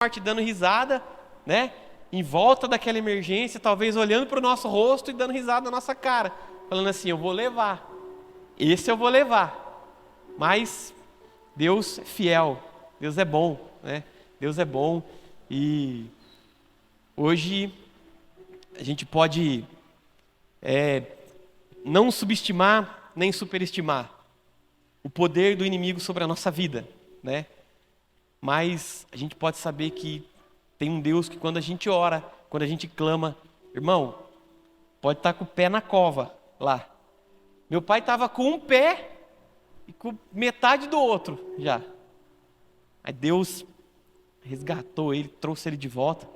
morte, dando risada, né? Em volta daquela emergência, talvez olhando para o nosso rosto e dando risada na nossa cara, falando assim: eu vou levar, esse eu vou levar. Mas Deus é fiel, Deus é bom, né? Deus é bom. E hoje a gente pode não subestimar nem superestimar o poder do inimigo sobre a nossa vida, né? Mas a gente pode saber que tem um Deus que, quando a gente ora, quando a gente clama, irmão, pode estar com o pé na cova lá. Meu pai estava com um pé e com metade do outro já. Aí Deus resgatou ele, trouxe ele de volta.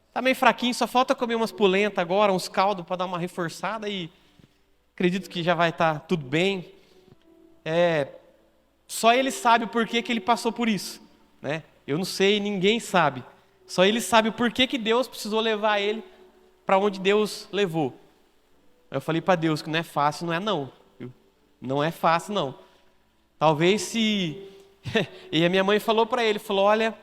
Está meio fraquinho, só falta comer umas polentas agora, uns caldos para dar uma reforçada e acredito que já vai estar tudo bem. Só ele sabe o porquê que ele passou por isso, né? Eu não sei, ninguém sabe. Só ele sabe o porquê que Deus precisou levar ele para onde Deus levou. Eu falei para Deus que não é fácil, não é não. Não é fácil não. Talvez se... E a minha mãe falou para ele, falou: olha,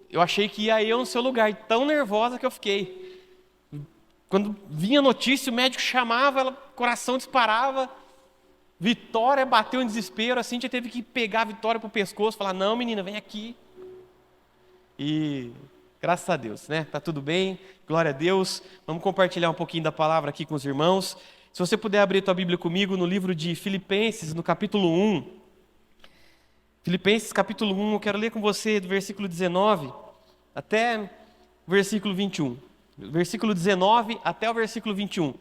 eu achei que ia eu no seu lugar, tão nervosa que eu fiquei. Quando vinha a notícia, o médico chamava, ela, coração disparava. Vitória bateu em desespero, a Cíntia teve que pegar a Vitória pro pescoço, falar: não, menina, vem aqui. E graças a Deus, né? Tá tudo bem, glória a Deus. Vamos compartilhar um pouquinho da palavra aqui com os irmãos. Se você puder abrir tua Bíblia comigo no livro de Filipenses, no capítulo 1. Filipenses, capítulo 1, eu quero ler com você do versículo 19 até o versículo 21. Versículo 19 até o versículo 21.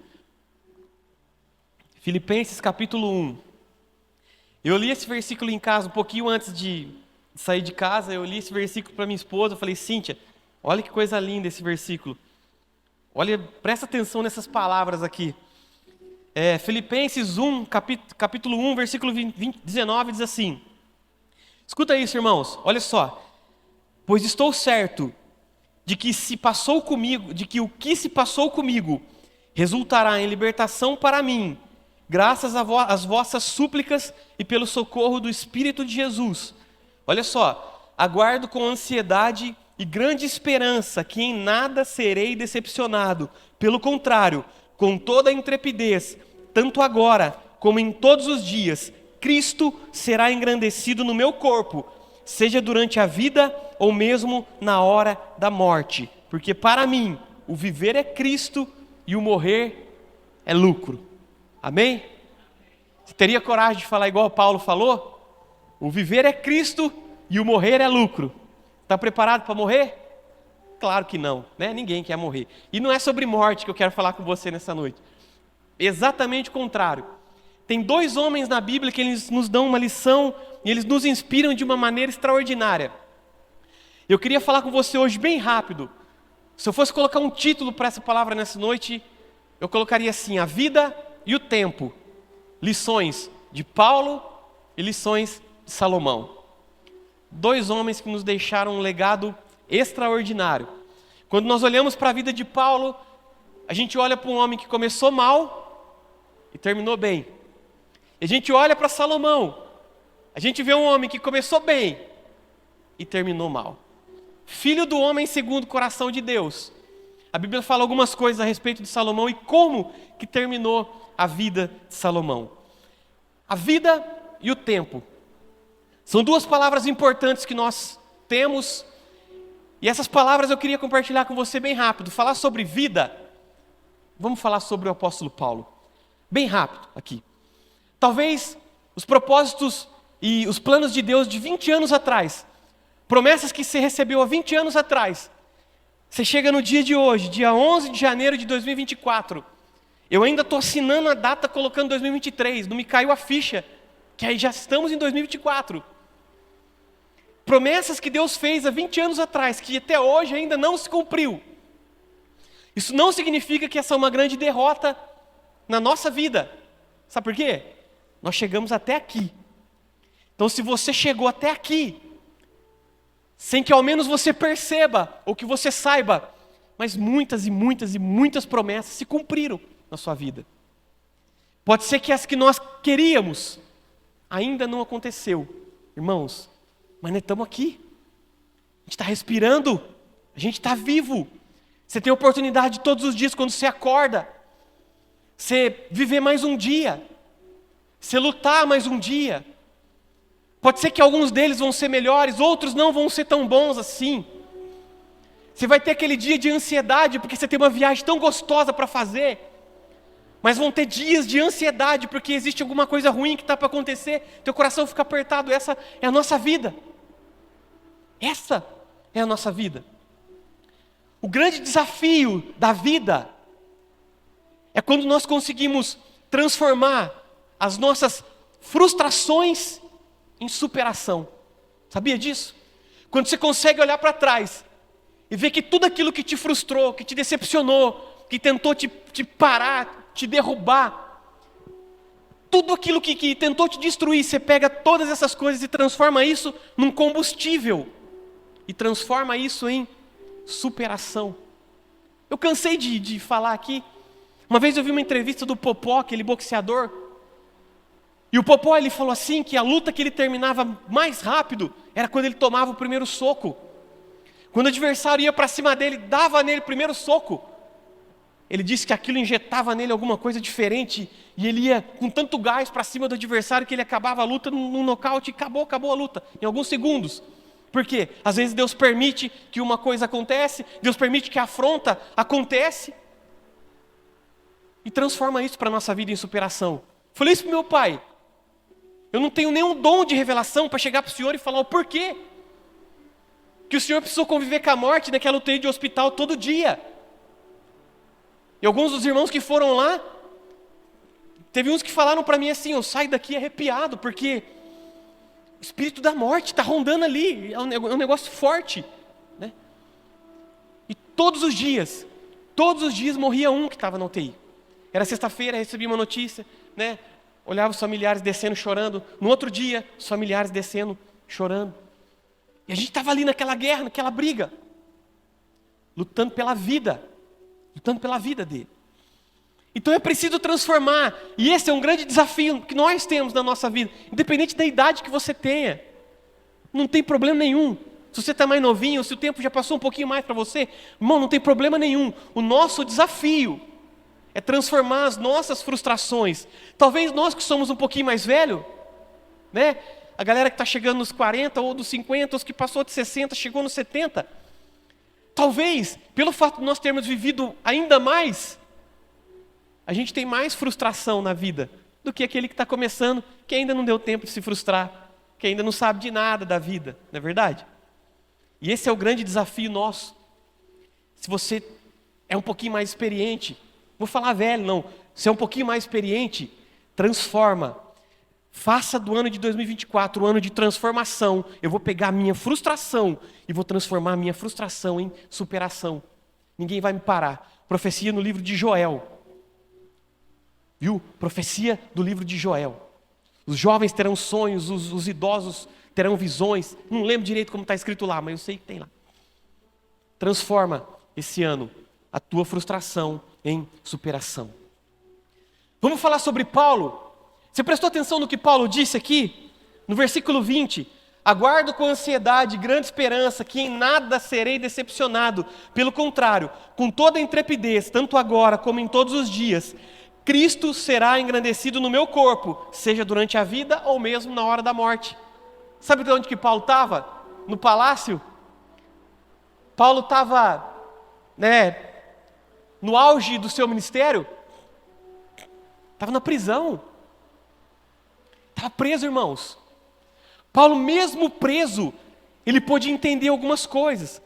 Filipenses, capítulo 1. Eu li esse versículo em casa um pouquinho antes de sair de casa. Eu li esse versículo para minha esposa. Eu falei: Cíntia, olha que coisa linda esse versículo. Olha, presta atenção nessas palavras aqui. Filipenses 1, capítulo 1, versículo 19 diz assim. Escuta isso, irmãos, olha só. Pois estou certo de que o que se passou comigo resultará em libertação para mim, graças às vossas súplicas e pelo socorro do Espírito de Jesus. Olha só, aguardo com ansiedade e grande esperança que em nada serei decepcionado. Pelo contrário, com toda a intrepidez, tanto agora como em todos os dias, Cristo será engrandecido no meu corpo, seja durante a vida ou mesmo na hora da morte. Porque para mim, o viver é Cristo e o morrer é lucro. Amém? Você teria coragem de falar igual Paulo falou? O viver é Cristo e o morrer é lucro. Está preparado para morrer? Claro que não, né? Ninguém quer morrer. E não é sobre morte que eu quero falar com você nessa noite. Exatamente o contrário. Tem dois homens na Bíblia que eles nos dão uma lição e eles nos inspiram de uma maneira extraordinária. Eu queria falar com você hoje bem rápido. Se eu fosse colocar um título para essa palavra nessa noite, eu colocaria assim: a vida e o tempo. Lições de Paulo e lições de Salomão. Dois homens que nos deixaram um legado extraordinário. Quando nós olhamos para a vida de Paulo, a gente olha para um homem que começou mal e terminou bem. A gente olha para Salomão, a gente vê um homem que começou bem e terminou mal. Filho do homem segundo o coração de Deus. A Bíblia fala algumas coisas a respeito de Salomão e como que terminou a vida de Salomão. A vida e o tempo. São duas palavras importantes que nós temos. E essas palavras eu queria compartilhar com você bem rápido. Falar sobre vida. Vamos falar sobre o apóstolo Paulo. Bem rápido aqui. Talvez os propósitos e os planos de Deus de 20 anos atrás, promessas que você recebeu há 20 anos atrás, você chega no dia de hoje, dia 11 de janeiro de 2024, eu ainda estou assinando a data colocando 2023, não me caiu a ficha, que aí já estamos em 2024. Promessas que Deus fez há 20 anos atrás, que até hoje ainda não se cumpriu. Isso não significa que essa é uma grande derrota na nossa vida. Sabe por quê? Nós chegamos até aqui. Então, se você chegou até aqui, sem que ao menos você perceba, ou que você saiba, mas muitas e muitas e muitas promessas se cumpriram na sua vida. Pode ser que as que nós queríamos ainda não aconteceu. Irmãos, mas nós estamos aqui. A gente está respirando, a gente está vivo. Você tem oportunidade todos os dias quando você acorda, você viver mais um dia, você lutar mais um dia. Pode ser que alguns deles vão ser melhores, outros não vão ser tão bons assim. Você vai ter aquele dia de ansiedade, porque você tem uma viagem tão gostosa para fazer. Mas vão ter dias de ansiedade, porque existe alguma coisa ruim que está para acontecer. Teu coração fica apertado. Essa é a nossa vida. Essa é a nossa vida. O grande desafio da vida é quando nós conseguimos transformar as nossas frustrações em superação. Sabia disso? Quando você consegue olhar para trás e ver que tudo aquilo que te frustrou, que te decepcionou, que tentou te parar, te derrubar, tudo aquilo que tentou te destruir, você pega todas essas coisas e transforma isso num combustível. E transforma isso em superação. Eu cansei de falar aqui. Uma vez eu vi uma entrevista do Popó, aquele boxeador. E o Popó, ele falou assim, que a luta que ele terminava mais rápido era quando ele tomava o primeiro soco. Quando o adversário ia para cima dele, dava nele o primeiro soco. Ele disse que aquilo injetava nele alguma coisa diferente. E ele ia com tanto gás para cima do adversário que ele acabava a luta num nocaute e acabou a luta, em alguns segundos. Por quê? Às vezes Deus permite que uma coisa acontece, Deus permite que a afronta acontece e transforma isso para a nossa vida em superação. Falei isso para meu pai. Eu não tenho nenhum dom de revelação para chegar para o senhor e falar o porquê que o senhor precisou conviver com a morte naquela UTI de hospital todo dia. E alguns dos irmãos que foram lá, teve uns que falaram para mim assim, eu saio daqui arrepiado, porque o espírito da morte está rondando ali, é um negócio forte, né? E todos os dias morria um que estava na UTI. Era sexta-feira, recebi uma notícia, né? Olhava os familiares descendo chorando. No outro dia, os familiares descendo chorando. E a gente estava ali naquela guerra, naquela briga, lutando pela vida dele. Então é preciso transformar, e esse é um grande desafio que nós temos na nossa vida, independente da idade que você tenha, não tem problema nenhum. Se você está mais novinho, se o tempo já passou um pouquinho mais para você, irmão, não tem problema nenhum. O nosso desafio é transformar as nossas frustrações. Talvez nós que somos um pouquinho mais velhos, né? A galera que está chegando nos 40 ou dos 50, os que passou de 60, chegou nos 70. Talvez, pelo fato de nós termos vivido ainda mais, a gente tem mais frustração na vida do que aquele que está começando, que ainda não deu tempo de se frustrar, que ainda não sabe de nada da vida, não é verdade? E esse é o grande desafio nosso. Se você é um pouquinho mais experiente, vou falar velho, não. Se é um pouquinho mais experiente, transforma. Faça do ano de 2024 um ano de transformação. Eu vou pegar a minha frustração e vou transformar a minha frustração em superação. Ninguém vai me parar. Profecia no livro de Joel. Viu? Profecia do livro de Joel. Os jovens terão sonhos, os idosos terão visões. Não lembro direito como está escrito lá, mas eu sei que tem lá. Transforma esse ano a tua frustração em superação. Vamos falar sobre Paulo. Você prestou atenção no que Paulo disse aqui? No versículo 20. Aguardo com ansiedade, grande esperança, que em nada serei decepcionado. Pelo contrário, com toda a intrepidez, tanto agora como em todos os dias, Cristo será engrandecido no meu corpo, seja durante a vida ou mesmo na hora da morte. Sabe de onde que Paulo estava? No palácio? Paulo estava, no auge do seu ministério. Estava na prisão. Estava preso, irmãos. Paulo, mesmo preso, ele pôde entender algumas coisas.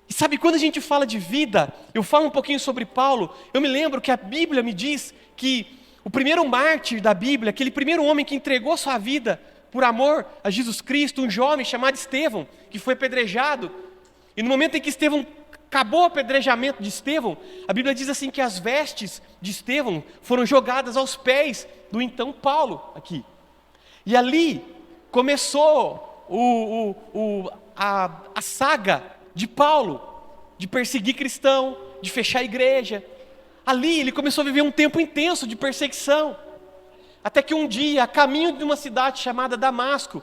E sabe, quando a gente fala de vida, eu falo um pouquinho sobre Paulo, eu me lembro que a Bíblia me diz que o primeiro mártir da Bíblia, aquele primeiro homem que entregou sua vida por amor a Jesus Cristo, um jovem chamado Estevão, que foi apedrejado, e no momento em que Estevão acabou o apedrejamento de Estevão, a Bíblia diz assim que as vestes de Estevão foram jogadas aos pés do então Paulo aqui. E ali começou a saga de Paulo, de perseguir cristão, de fechar a igreja. Ali ele começou a viver um tempo intenso de perseguição. Até que um dia, a caminho de uma cidade chamada Damasco,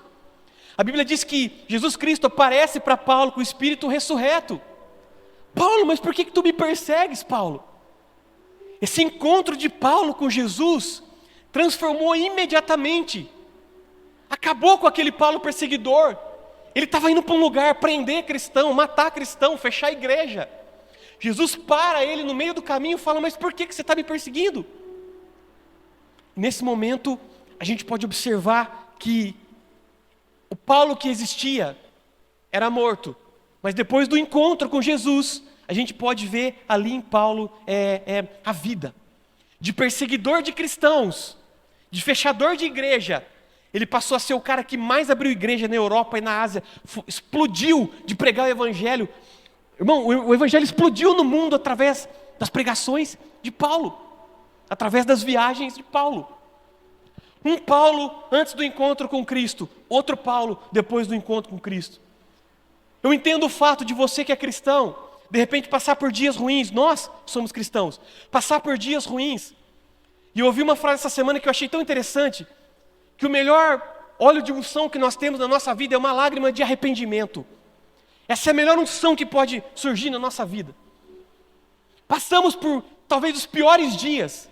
A Bíblia diz que Jesus Cristo aparece para Paulo com o Espírito ressurreto. Paulo, mas por que tu me persegues, Paulo? Esse encontro de Paulo com Jesus transformou imediatamente. Acabou com aquele Paulo perseguidor. Ele estava indo para um lugar prender cristão, matar cristão, fechar a igreja. Jesus para ele no meio do caminho e fala, mas por que você está me perseguindo? Nesse momento, a gente pode observar que o Paulo que existia era morto. Mas depois do encontro com Jesus, a gente pode ver ali em Paulo a vida. De perseguidor de cristãos, de fechador de igreja, ele passou a ser o cara que mais abriu igreja na Europa e na Ásia, explodiu de pregar o evangelho. Irmão, o evangelho explodiu no mundo através das pregações de Paulo, através das viagens de Paulo. Um Paulo antes do encontro com Cristo, outro Paulo depois do encontro com Cristo. Eu entendo o fato de você que é cristão, de repente passar por dias ruins, nós somos cristãos, passar por dias ruins. E eu ouvi uma frase essa semana que eu achei tão interessante, que o melhor óleo de unção que nós temos na nossa vida é uma lágrima de arrependimento. Essa é a melhor unção que pode surgir na nossa vida. Passamos por talvez os piores dias,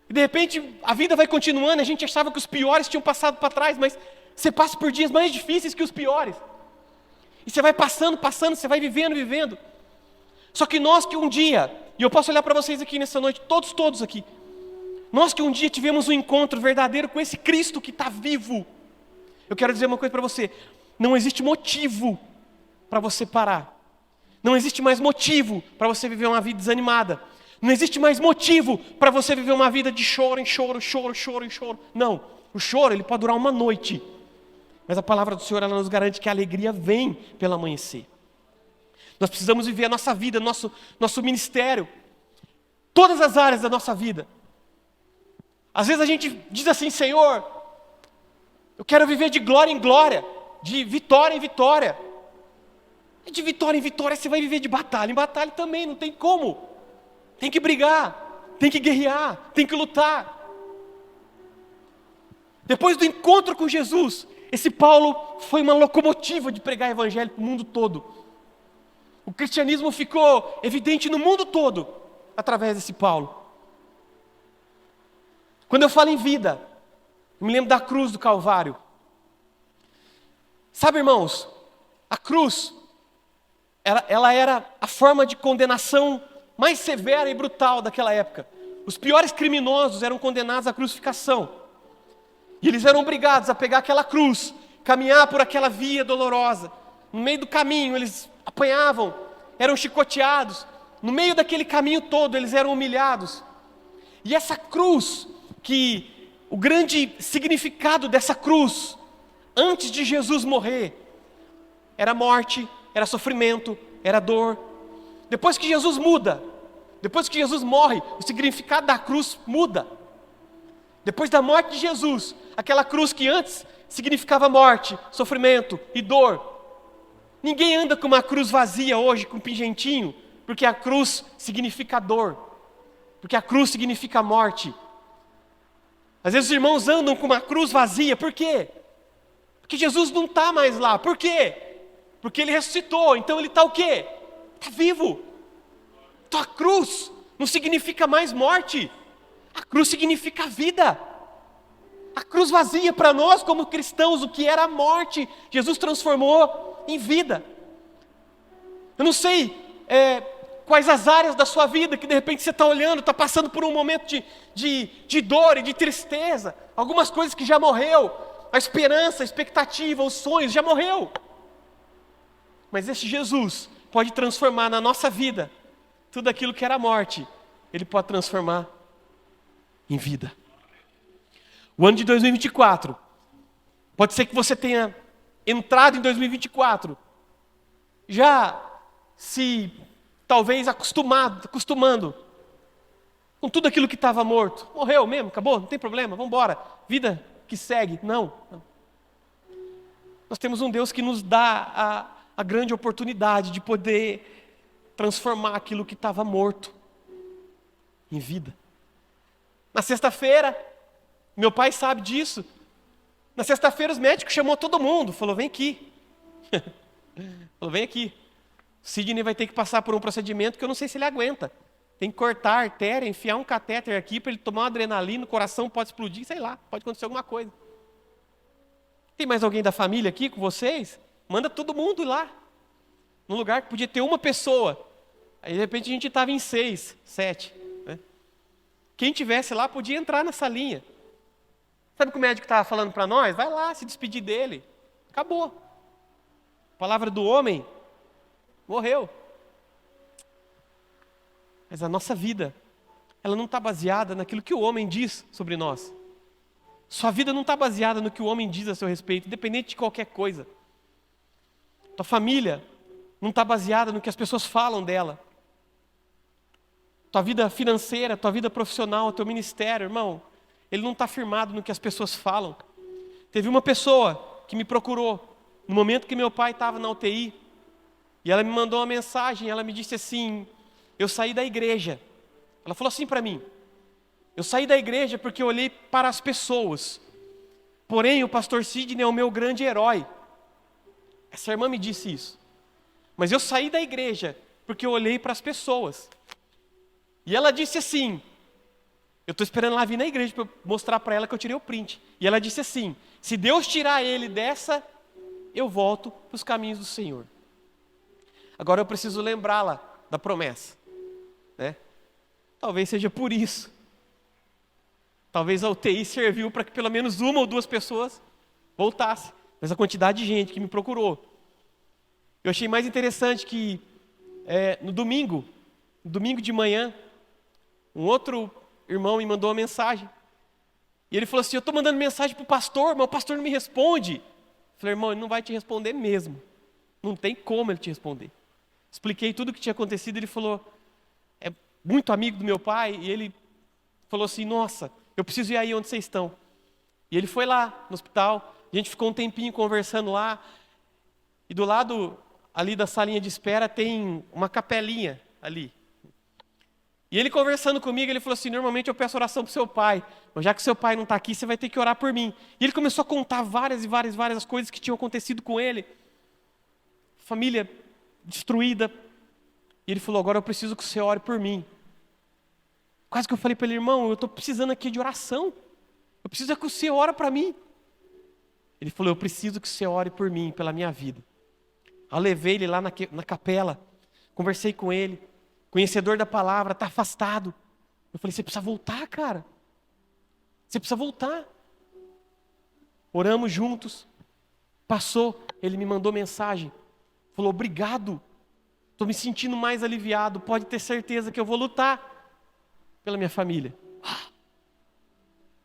e de repente a vida vai continuando, a gente achava que os piores tinham passado para trás, mas você passa por dias mais difíceis que os piores. E você vai passando, você vai vivendo. Só que nós que um dia, e eu posso olhar para vocês aqui nessa noite, todos aqui, nós que um dia tivemos um encontro verdadeiro com esse Cristo que está vivo, eu quero dizer uma coisa para você, não existe motivo para você parar, não existe mais motivo para você viver uma vida desanimada, não existe mais motivo para você viver uma vida de choro em choro, não, o choro ele pode durar uma noite, mas a palavra do Senhor ela nos garante que a alegria vem pelo amanhecer. Nós precisamos viver a nossa vida, nosso ministério, todas as áreas da nossa vida. Às vezes a gente diz assim, Senhor, eu quero viver de glória em glória, de vitória em vitória. E de vitória em vitória você vai viver de batalha em batalha também, não tem como. Tem que brigar, tem que guerrear, tem que lutar. Depois do encontro com Jesus, esse Paulo foi uma locomotiva de pregar o evangelho para o mundo todo. O cristianismo ficou evidente no mundo todo através desse Paulo. Quando eu falo em vida, eu me lembro da cruz do Calvário. Sabe, irmãos, a cruz, ela era a forma de condenação mais severa e brutal daquela época. Os piores criminosos eram condenados à crucificação. E eles eram obrigados a pegar aquela cruz, caminhar por aquela via dolorosa. No meio do caminho eles apanhavam, eram chicoteados. No meio daquele caminho todo eles eram humilhados. E essa cruz, que o grande significado dessa cruz, antes de Jesus morrer, era morte, era sofrimento, era dor. Depois que Jesus muda, depois que Jesus morre, o significado da cruz muda. Depois da morte de Jesus, aquela cruz que antes significava morte, sofrimento e dor. Ninguém anda com uma cruz vazia hoje, com um pingentinho, porque a cruz significa dor, porque a cruz significa morte. Às vezes os irmãos andam com uma cruz vazia, por quê? Porque Jesus não está mais lá, por quê? Porque Ele ressuscitou, então Ele está o quê? Está vivo. Então a cruz não significa mais morte, a cruz significa vida. A cruz vazia para nós como cristãos, o que era a morte, Jesus transformou em vida. Eu não sei quais as áreas da sua vida que de repente você está olhando, está passando por um momento de dor e de tristeza, algumas coisas que já morreu, a esperança, a expectativa, os sonhos já morreu. Mas esse Jesus pode transformar na nossa vida tudo aquilo que era morte, Ele pode transformar em vida. O ano de 2024, pode ser que você tenha entrado em 2024, já se talvez acostumando com tudo aquilo que estava morto. Morreu mesmo, acabou, não tem problema, vamos embora. Vida que segue. Não. Nós temos um Deus que nos dá a grande oportunidade de poder transformar aquilo que estava morto em vida. Na sexta-feira, meu pai sabe disso, Na sexta-feira os médicos chamou todo mundo, falou, vem aqui. Falou, vem aqui. O Sidney vai ter que passar por um procedimento que eu não sei se ele aguenta. Tem que cortar a artéria, enfiar um catéter aqui para ele tomar uma adrenalina, o coração pode explodir, sei lá, pode acontecer alguma coisa. Tem mais alguém da família aqui com vocês? Manda todo mundo ir lá. Num lugar que podia ter uma pessoa. Aí de repente a gente estava em 6, 7. Né? Quem tivesse lá podia entrar nessa linha. Sabe o que o médico estava falando para nós? Vai lá, se despedir dele. Acabou. A palavra do homem morreu. Mas a nossa vida, ela não está baseada naquilo que o homem diz sobre nós. Sua vida não está baseada no que o homem diz a seu respeito, independente de qualquer coisa. Tua família não está baseada no que as pessoas falam dela. Tua vida financeira, tua vida profissional, teu ministério, irmão, ele não está firmado no que as pessoas falam. Teve uma pessoa que me procurou, no momento que meu pai estava na UTI, e ela me mandou uma mensagem, ela me disse assim, eu saí da igreja. Ela falou assim para mim, eu saí da igreja porque eu olhei para as pessoas, porém o pastor Sidney é o meu grande herói. Essa irmã me disse isso. Mas eu saí da igreja porque eu olhei para as pessoas. E ela disse assim, eu estou esperando ela vir na igreja para mostrar para ela que eu tirei o print. E ela disse assim, se Deus tirar ele dessa, eu volto para os caminhos do Senhor. Agora eu preciso lembrá-la da promessa. Né? Talvez seja por isso. Talvez a UTI serviu para que pelo menos uma ou duas pessoas voltassem. Mas a quantidade de gente que me procurou. Eu achei mais interessante que no domingo de manhã, um outro irmão me mandou uma mensagem. E ele falou assim, eu estou mandando mensagem para o pastor, mas o pastor não me responde. Eu falei, irmão, ele não vai te responder mesmo. Não tem como ele te responder. Expliquei tudo o que tinha acontecido, ele falou, é muito amigo do meu pai, e ele falou assim, nossa, eu preciso ir aí onde vocês estão. E ele foi lá no hospital, a gente ficou um tempinho conversando lá, e do lado ali da salinha de espera tem uma capelinha ali. E ele conversando comigo, ele falou assim, normalmente eu peço oração para o seu pai, mas já que seu pai não está aqui, você vai ter que orar por mim. E ele começou a contar várias coisas que tinham acontecido com ele. Família destruída. E ele falou, agora eu preciso que você ore por mim. Quase que eu falei para ele, irmão, eu estou precisando aqui de oração. Eu preciso que você ore para mim. Ele falou, eu preciso que você ore por mim, pela minha vida. Eu levei ele lá na capela, conversei com ele, conhecedor da palavra, está afastado. Eu falei, você precisa voltar, cara. Você precisa voltar. Oramos juntos. Passou, ele me mandou mensagem. Falou, obrigado. Estou me sentindo mais aliviado. Pode ter certeza que eu vou lutar pela minha família.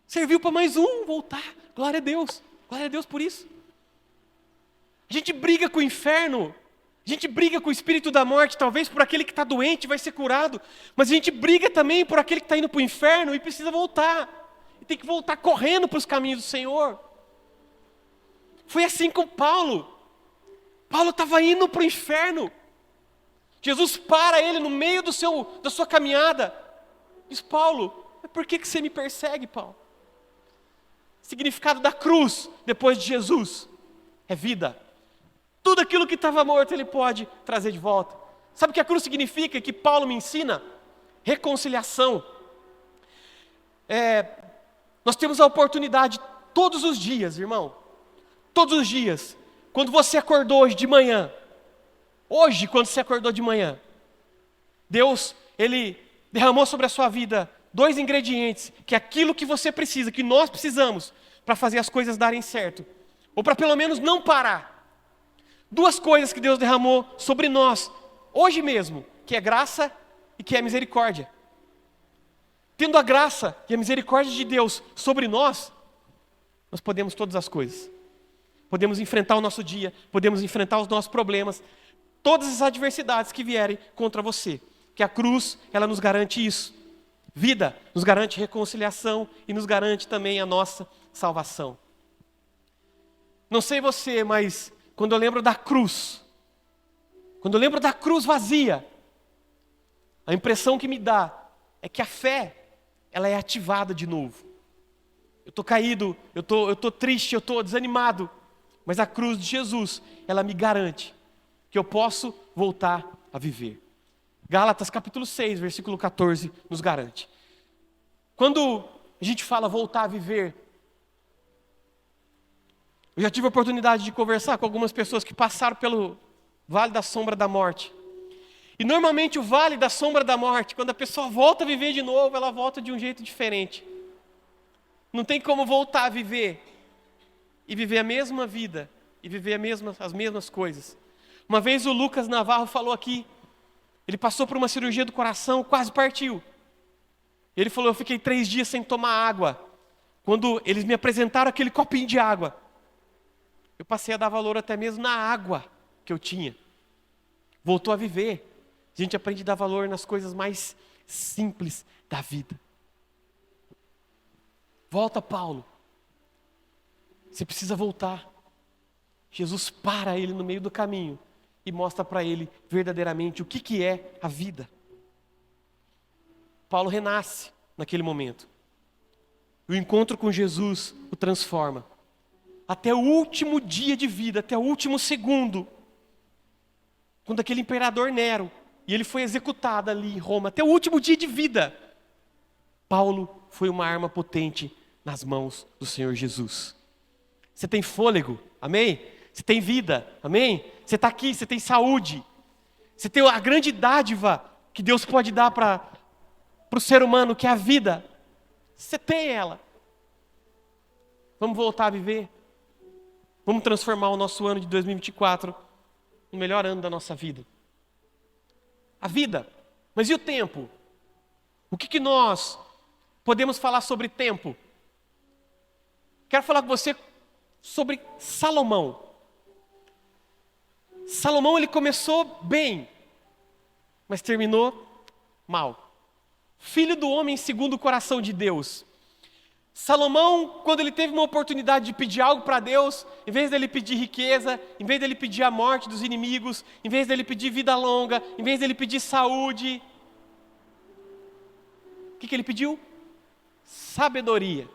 Serviu para mais um voltar. Glória a Deus. Glória a Deus por isso. A gente briga com o inferno. A gente briga com o espírito da morte, talvez por aquele que está doente vai ser curado. Mas a gente briga também por aquele que está indo para o inferno e precisa voltar. E tem que voltar correndo para os caminhos do Senhor. Foi assim com Paulo. Paulo estava indo para o inferno. Jesus para ele no meio da sua caminhada. Diz, Paulo, por que você me persegue, Paulo? Significado da cruz, depois de Jesus, é vida. Tudo aquilo que estava morto, ele pode trazer de volta. Sabe o que a cruz significa? Que Paulo me ensina? Reconciliação. Nós temos a oportunidade todos os dias, irmão. Todos os dias. Quando você acordou hoje de manhã. Hoje, quando você acordou de manhã. Deus, Ele derramou sobre a sua vida 2 ingredientes. Que é aquilo que você precisa, que nós precisamos, para fazer as coisas darem certo. Ou para pelo menos não parar. 2 coisas que Deus derramou sobre nós, hoje mesmo, que é graça e que é misericórdia. Tendo a graça e a misericórdia de Deus sobre nós podemos todas as coisas. Podemos enfrentar o nosso dia, podemos enfrentar os nossos problemas, todas as adversidades que vierem contra você. Que a cruz, ela nos garante isso. Vida, nos garante reconciliação e nos garante também a nossa salvação. Não sei você, mas quando eu lembro da cruz, quando eu lembro da cruz vazia, a impressão que me dá é que a fé, ela é ativada de novo. eu estou caído, eu tô triste, eu estou desanimado. Mas a cruz de Jesus, ela me garante que eu posso voltar a viver. Gálatas capítulo 6, versículo 14, nos garante. Quando a gente fala voltar a viver, eu já tive a oportunidade de conversar com algumas pessoas que passaram pelo vale da sombra da morte. E normalmente o vale da sombra da morte, quando a pessoa volta a viver de novo, ela volta de um jeito diferente. Não tem como voltar a viver e viver a mesma vida e viver as mesmas coisas. Uma vez o Lucas Navarro falou aqui, ele passou por uma cirurgia do coração, quase partiu. Ele falou, eu fiquei 3 dias sem tomar água. Quando eles me apresentaram aquele copinho de água, eu passei a dar valor até mesmo na água que eu tinha. Voltou a viver. A gente aprende a dar valor nas coisas mais simples da vida. Volta, Paulo. Você precisa voltar. Jesus para ele no meio do caminho e mostra para ele verdadeiramente o que é a vida. Paulo renasce naquele momento. O encontro com Jesus o transforma. Até o último dia de vida, até o último segundo, quando aquele imperador Nero, e ele foi executado ali em Roma, até o último dia de vida, Paulo foi uma arma potente nas mãos do Senhor Jesus. Você tem fôlego, amém? Você tem vida, amém? Você está aqui, você tem saúde. Você tem a grande dádiva que Deus pode dar para o ser humano, que é a vida. Você tem ela. Vamos voltar a viver? Vamos transformar o nosso ano de 2024 no melhor ano da nossa vida. A vida. Mas e o tempo? O que nós podemos falar sobre tempo? Quero falar com você sobre Salomão. Salomão, ele começou bem, mas terminou mal. Filho do homem segundo o coração de Deus. Salomão, quando ele teve uma oportunidade de pedir algo para Deus, em vez dele pedir riqueza, em vez dele pedir a morte dos inimigos, em vez dele pedir vida longa, em vez dele pedir saúde, o que ele pediu? Sabedoria.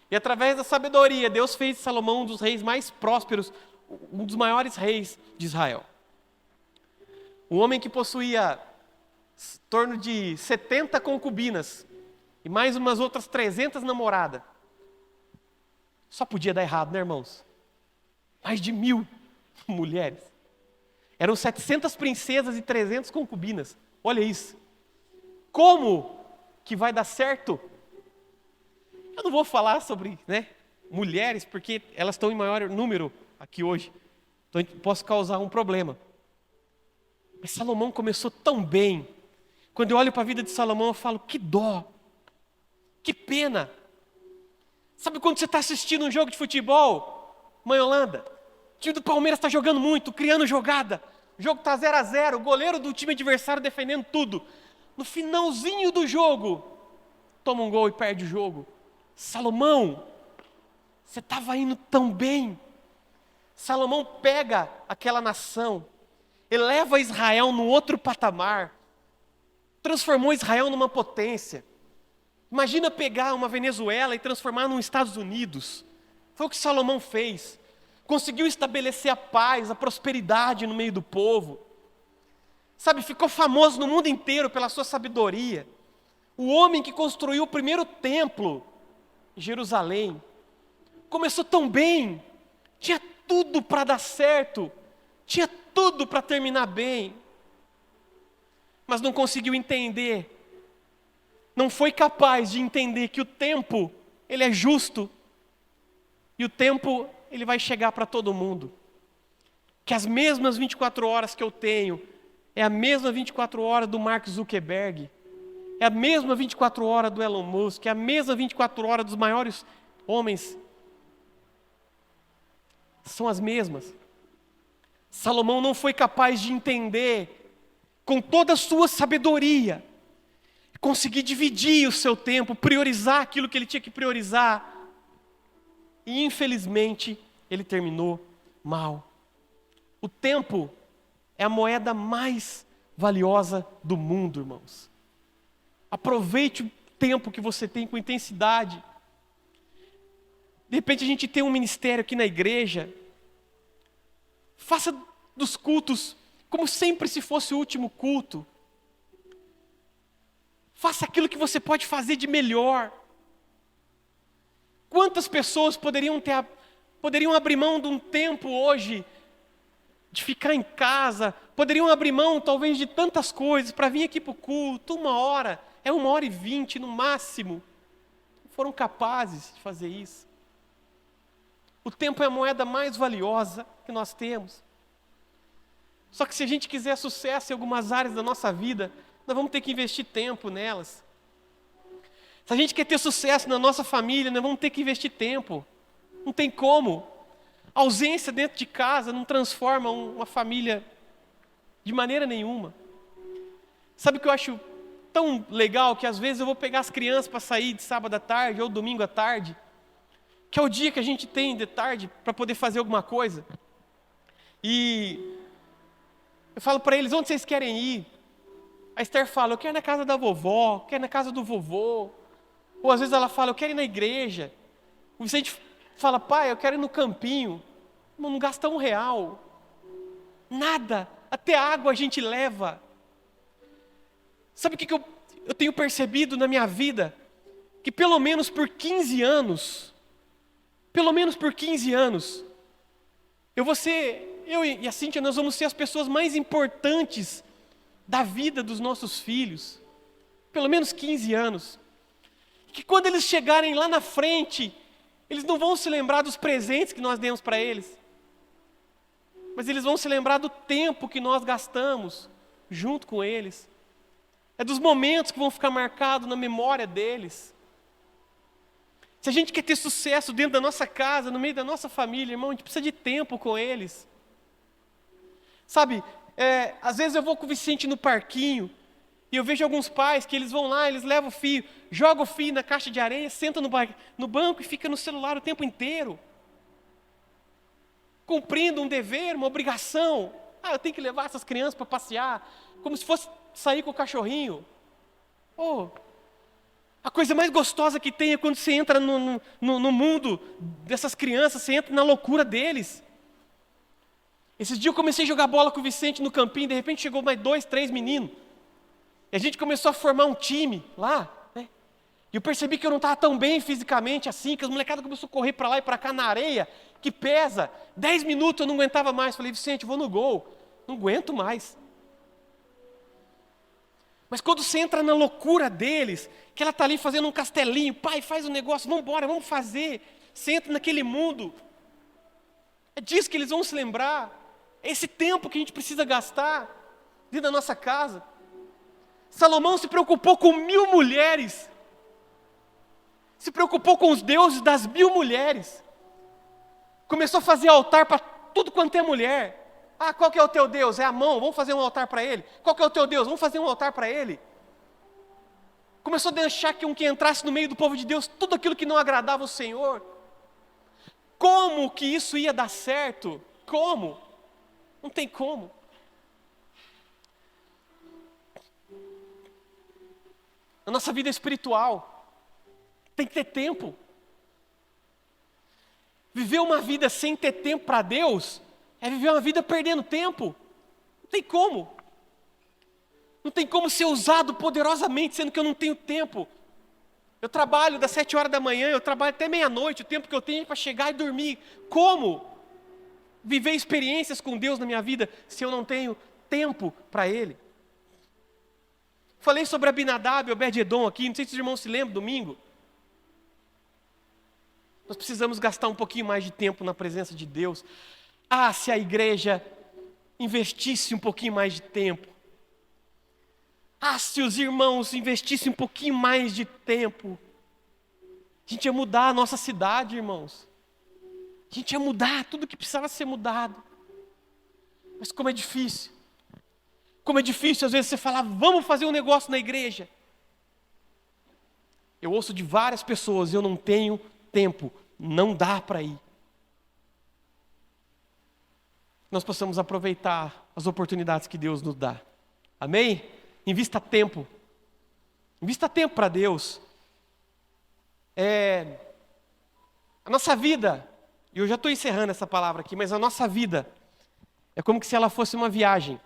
E através da sabedoria, Deus fez de Salomão um dos reis mais prósperos, um dos maiores reis de Israel. Um homem que possuía em torno de 70 concubinas e mais umas outras 300 namoradas. Só podia dar errado, né, irmãos? Mais de 1000 mulheres. Eram 700 princesas e 300 concubinas. Olha isso. Como que vai dar certo? Eu não vou falar sobre, mulheres, porque elas estão em maior número aqui hoje. Então posso causar um problema. Mas Salomão começou tão bem. Quando eu olho para a vida de Salomão, eu falo, que dó. Que pena. Sabe quando você está assistindo um jogo de futebol? Mãe Holanda, o time do Palmeiras está jogando muito, criando jogada. O jogo está 0-0, o goleiro do time adversário defendendo tudo. No finalzinho do jogo, toma um gol e perde o jogo. Salomão, você estava indo tão bem. Salomão pega aquela nação, eleva Israel num outro patamar, transformou Israel numa potência. Imagina pegar uma Venezuela e transformar num Estados Unidos. Foi o que Salomão fez. Conseguiu estabelecer a paz, a prosperidade no meio do povo. Sabe, ficou famoso no mundo inteiro pela sua sabedoria. O homem que construiu o primeiro templo em Jerusalém. Começou tão bem, tinha tudo para dar certo, tinha tudo para terminar bem. Mas não conseguiu entender. Não foi capaz de entender que o tempo, ele é justo. E o tempo, ele vai chegar para todo mundo. Que as mesmas 24 horas que eu tenho, é a mesma 24 horas do Mark Zuckerberg. É a mesma 24 horas do Elon Musk. É a mesma 24 horas dos maiores homens. São as mesmas. Salomão não foi capaz de entender, com toda a sua sabedoria, conseguir dividir o seu tempo, priorizar aquilo que ele tinha que priorizar. E infelizmente, ele terminou mal. O tempo é a moeda mais valiosa do mundo, irmãos. Aproveite o tempo que você tem com intensidade. De repente a gente tem um ministério aqui na igreja. Faça dos cultos como sempre se fosse o último culto. Faça aquilo que você pode fazer de melhor. Quantas pessoas poderiam abrir mão de um tempo hoje, de ficar em casa, poderiam abrir mão talvez de tantas coisas para vir aqui para o culto, 1 hora, é 1h20 no máximo. Foram capazes de fazer isso. O tempo é a moeda mais valiosa que nós temos. Só que se a gente quiser sucesso em algumas áreas da nossa vida, nós vamos ter que investir tempo nelas. Se a gente quer ter sucesso na nossa família, nós vamos ter que investir tempo. Não tem como. A ausência dentro de casa não transforma uma família de maneira nenhuma. Sabe o que eu acho tão legal? Que às vezes eu vou pegar as crianças para sair de sábado à tarde ou domingo à tarde, que é o dia que a gente tem de tarde para poder fazer alguma coisa. E eu falo para eles, onde vocês querem ir? A Esther fala, eu quero ir na casa da vovó, quero ir na casa do vovô. Ou às vezes ela fala, eu quero ir na igreja. O Vicente fala, pai, eu quero ir no campinho. Não gasta R$1. Nada, até água a gente leva. Sabe o que eu tenho percebido na minha vida? Que pelo menos por 15 anos, eu e a Cíntia, nós vamos ser as pessoas mais importantes da vida dos nossos filhos. Pelo menos 15 anos. Que quando eles chegarem lá na frente, eles não vão se lembrar dos presentes que nós demos para eles, mas eles vão se lembrar do tempo que nós gastamos junto com eles. É dos momentos que vão ficar marcados na memória deles. Se a gente quer ter sucesso dentro da nossa casa, no meio da nossa família, irmão, a gente precisa de tempo com eles. Sabe, às vezes eu vou com o Vicente no parquinho, e eu vejo alguns pais que eles vão lá, eles levam o filho, jogam o filho na caixa de areia, sentam no banco e fica no celular o tempo inteiro. Cumprindo um dever, uma obrigação. Eu tenho que levar essas crianças para passear, como se fosse sair com o cachorrinho. A coisa mais gostosa que tem é quando você entra no mundo dessas crianças, você entra na loucura deles. Esses dias eu comecei a jogar bola com o Vicente no campinho, de repente chegou mais 2, 3 meninos. E a gente começou a formar um time lá, né? E eu percebi que eu não estava tão bem fisicamente assim, que as molecadas começaram a correr para lá e para cá na areia, que pesa. 10 minutos eu não aguentava mais. Falei, Vicente, eu vou no gol. Não aguento mais. Mas quando você entra na loucura deles, que ela está ali fazendo um castelinho, pai, faz um negócio, vamos embora, vamos fazer. Você entra naquele mundo. É disso que eles vão se lembrar. É esse tempo que a gente precisa gastar dentro da nossa casa. Salomão se preocupou com 1000 mulheres. Se preocupou com os deuses das 1000 mulheres. Começou a fazer altar para tudo quanto é mulher. Qual que é o teu Deus? É Amon, vamos fazer um altar para ele. Qual que é o teu Deus? Vamos fazer um altar para ele. Começou a deixar que entrasse no meio do povo de Deus tudo aquilo que não agradava o Senhor. Como que isso ia dar certo? Como? Não tem como. Na nossa vida espiritual, tem que ter tempo. Viver uma vida sem ter tempo para Deus, é viver uma vida perdendo tempo. Não tem como. Não tem como ser usado poderosamente, sendo que eu não tenho tempo. Eu trabalho das 7 horas da manhã, eu trabalho até meia-noite, o tempo que eu tenho é para chegar e dormir. Como viver experiências com Deus na minha vida, se eu não tenho tempo para Ele? Falei sobre Abinadab e Obed-edom aqui, não sei se os irmãos se lembram, domingo. Nós precisamos gastar um pouquinho mais de tempo na presença de Deus. Se a igreja investisse um pouquinho mais de tempo. Se os irmãos investissem um pouquinho mais de tempo. A gente ia mudar a nossa cidade, irmãos. A gente ia mudar tudo que precisava ser mudado. Mas como é difícil. Como é difícil às vezes você falar, vamos fazer um negócio na igreja. Eu ouço de várias pessoas, eu não tenho tempo, não dá para ir. Nós possamos aproveitar as oportunidades que Deus nos dá. Amém? Invista tempo. Invista tempo para Deus. A nossa vida, e eu já estou encerrando essa palavra aqui, mas a nossa vida é como se ela fosse uma viagem.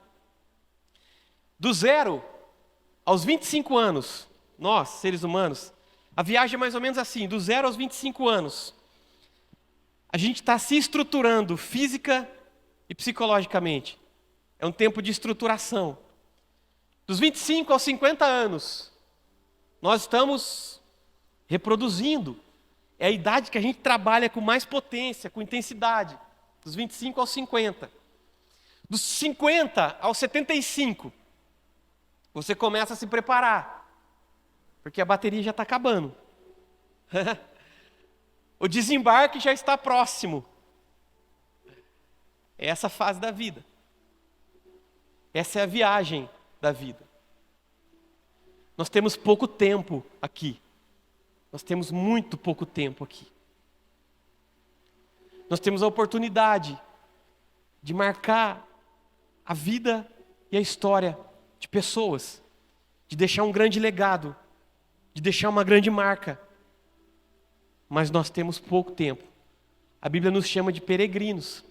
Do 0 aos 25 anos, nós, seres humanos, a viagem é mais ou menos assim, do 0 aos 25 anos. A gente está se estruturando física e psicologicamente. É um tempo de estruturação. Dos 25 aos 50 anos, nós estamos reproduzindo. É a idade que a gente trabalha com mais potência, com intensidade. Dos 25 aos 50. Dos 50 aos 75, você começa a se preparar. Porque a bateria já está acabando. O desembarque já está próximo. É essa fase da vida. Essa é a viagem da vida. Nós temos pouco tempo aqui. Nós temos muito pouco tempo aqui. Nós temos a oportunidade de marcar a vida e a história de pessoas, de deixar um grande legado, de deixar uma grande marca. Mas nós temos pouco tempo. A Bíblia nos chama de peregrinos.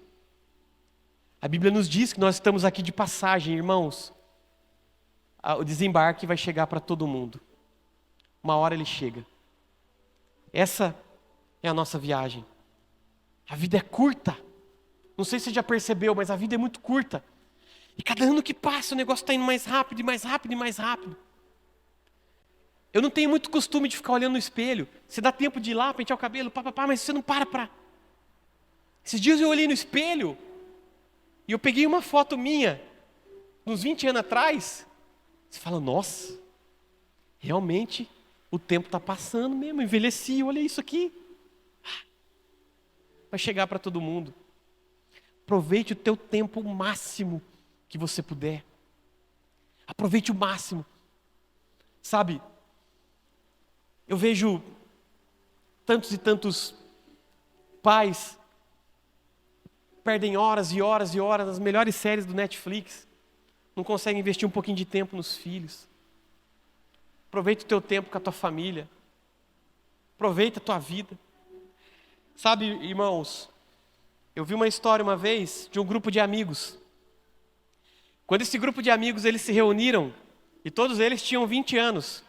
A Bíblia nos diz que nós estamos aqui de passagem, irmãos. O desembarque vai chegar para todo mundo. Uma hora ele chega. Essa é a nossa viagem. A vida é curta. Não sei se você já percebeu, mas a vida é muito curta. E cada ano que passa o negócio está indo mais rápido, e mais rápido, e mais rápido. Eu não tenho muito costume de ficar olhando no espelho. Você dá tempo de ir lá, pentear o cabelo, mas você não para. Esses dias eu olhei no espelho e eu peguei uma foto minha, uns 20 anos atrás. Você fala, nossa, realmente o tempo está passando mesmo, envelheci, olha isso aqui. Vai chegar para todo mundo. Aproveite o teu tempo o máximo que você puder. Aproveite o máximo. Sabe, eu vejo tantos e tantos pais perdem horas e horas e horas nas melhores séries do Netflix, não conseguem investir um pouquinho de tempo nos filhos. Aproveita o teu tempo com a tua família. Aproveita a tua vida. Sabe, irmãos, eu vi uma história uma vez de um grupo de amigos. Quando esse grupo de amigos eles se reuniram, e todos eles tinham 20 anos.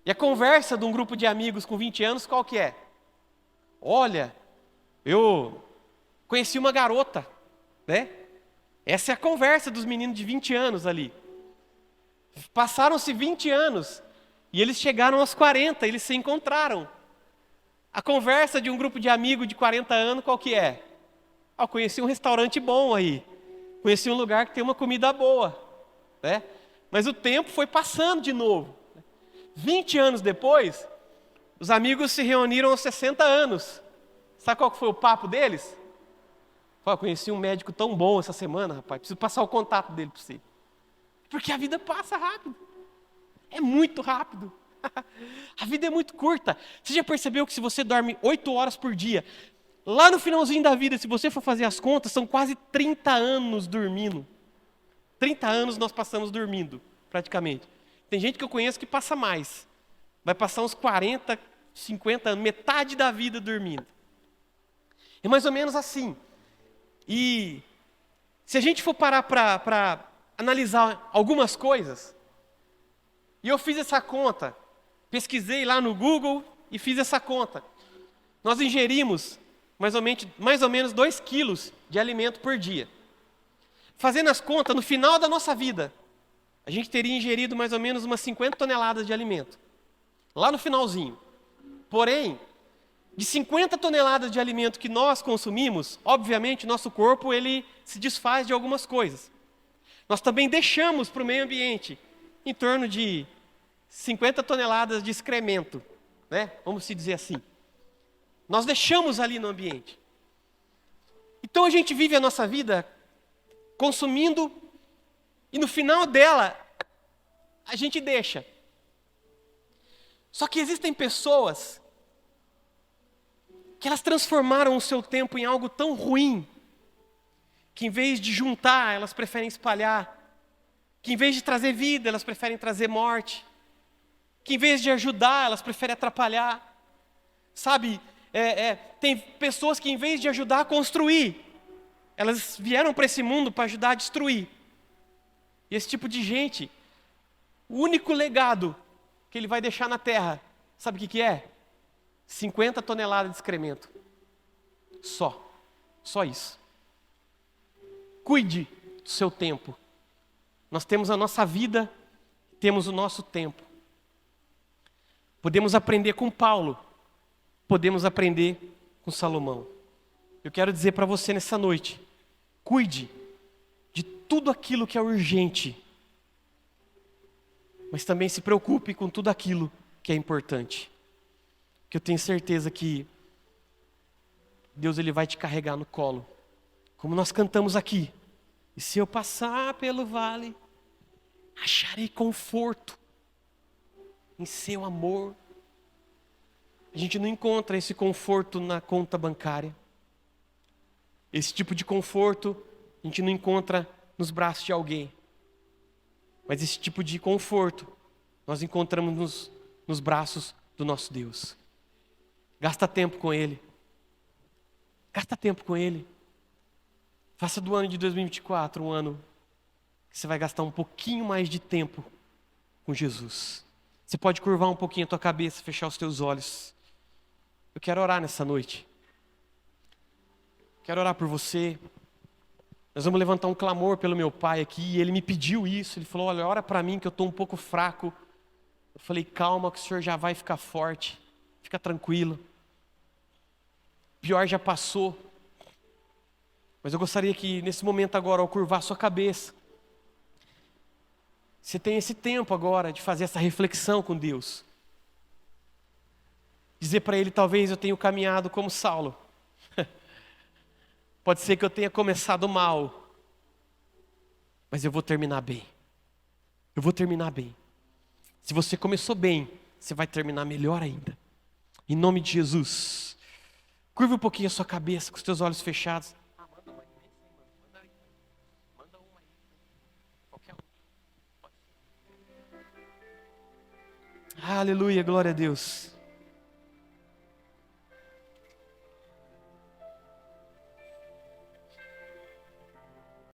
E a conversa de um grupo de amigos com 20 anos, qual que é? Olha, eu conheci uma garota, né? Essa é a conversa dos meninos de 20 anos ali. Passaram-se 20 anos e eles chegaram aos 40, eles se encontraram. A conversa de um grupo de amigos de 40 anos, qual que é? Eu conheci um restaurante bom aí. Conheci um lugar que tem uma comida boa, né? Mas o tempo foi passando de novo. 20 anos depois, os amigos se reuniram aos 60 anos. Sabe qual foi o papo deles? Eu conheci um médico tão bom essa semana, rapaz. Preciso passar o contato dele para você. Porque a vida passa rápido. É muito rápido. A vida é muito curta. Você já percebeu que se você dorme 8 horas por dia, lá no finalzinho da vida, se você for fazer as contas, são quase 30 anos dormindo. 30 anos nós passamos dormindo, praticamente. Tem gente que eu conheço que passa mais. Vai passar uns 40, 50 anos, metade da vida dormindo. É mais ou menos assim. E se a gente for parar para analisar algumas coisas, e eu fiz essa conta, pesquisei lá no Google e fiz essa conta. Nós ingerimos mais ou menos 2 quilos de alimento por dia. Fazendo as contas, no final da nossa vida, a gente teria ingerido mais ou menos umas 50 toneladas de alimento. Lá no finalzinho. Porém, de 50 toneladas de alimento que nós consumimos, obviamente, nosso corpo ele se desfaz de algumas coisas. Nós também deixamos para o meio ambiente em torno de 50 toneladas de excremento, né? Vamos se dizer assim. Nós deixamos ali no ambiente. Então a gente vive a nossa vida consumindo e no final dela a gente deixa. Só que existem pessoas que elas transformaram o seu tempo em algo tão ruim, que em vez de juntar, elas preferem espalhar, que em vez de trazer vida, elas preferem trazer morte, que em vez de ajudar, elas preferem atrapalhar. Sabe, Tem pessoas que, em vez de ajudar a construir, elas vieram para esse mundo para ajudar a destruir. E esse tipo de gente, o único legado que ele vai deixar na terra, sabe o que é? 50 toneladas de excremento. Só isso. Cuide do seu tempo. Nós temos a nossa vida, temos o nosso tempo. Podemos aprender com Paulo, podemos aprender com Salomão. Eu quero dizer para você nessa noite, cuide de tudo aquilo que é urgente, mas também se preocupe com tudo aquilo que é importante. Que eu tenho certeza que Deus ele vai te carregar no colo. Como nós cantamos aqui. E se eu passar pelo vale, acharei conforto em seu amor. A gente não encontra esse conforto na conta bancária. Esse tipo de conforto a gente não encontra nos braços de alguém. Mas esse tipo de conforto nós encontramos nos braços do nosso Deus. Gasta tempo com Ele. Gasta tempo com Ele. Faça do ano de 2024 um ano que você vai gastar um pouquinho mais de tempo com Jesus. Você pode curvar um pouquinho a tua cabeça, fechar os teus olhos. Eu quero orar nessa noite. Quero orar por você. Nós vamos levantar um clamor pelo meu pai aqui. E ele me pediu isso. Ele falou, olha, ora para mim que eu estou um pouco fraco. Eu falei, calma que o Senhor já vai ficar forte. Fica tranquilo. O pior já passou. Mas eu gostaria que nesse momento agora, ao curvar sua cabeça, você tenha esse tempo agora de fazer essa reflexão com Deus. Dizer para Ele, talvez eu tenha caminhado como Saulo. Pode ser que eu tenha começado mal, mas eu vou terminar bem. Eu vou terminar bem. Se você começou bem, você vai terminar melhor ainda. Em nome de Jesus. Curva um pouquinho a sua cabeça com os teus olhos fechados. Aleluia, glória a Deus.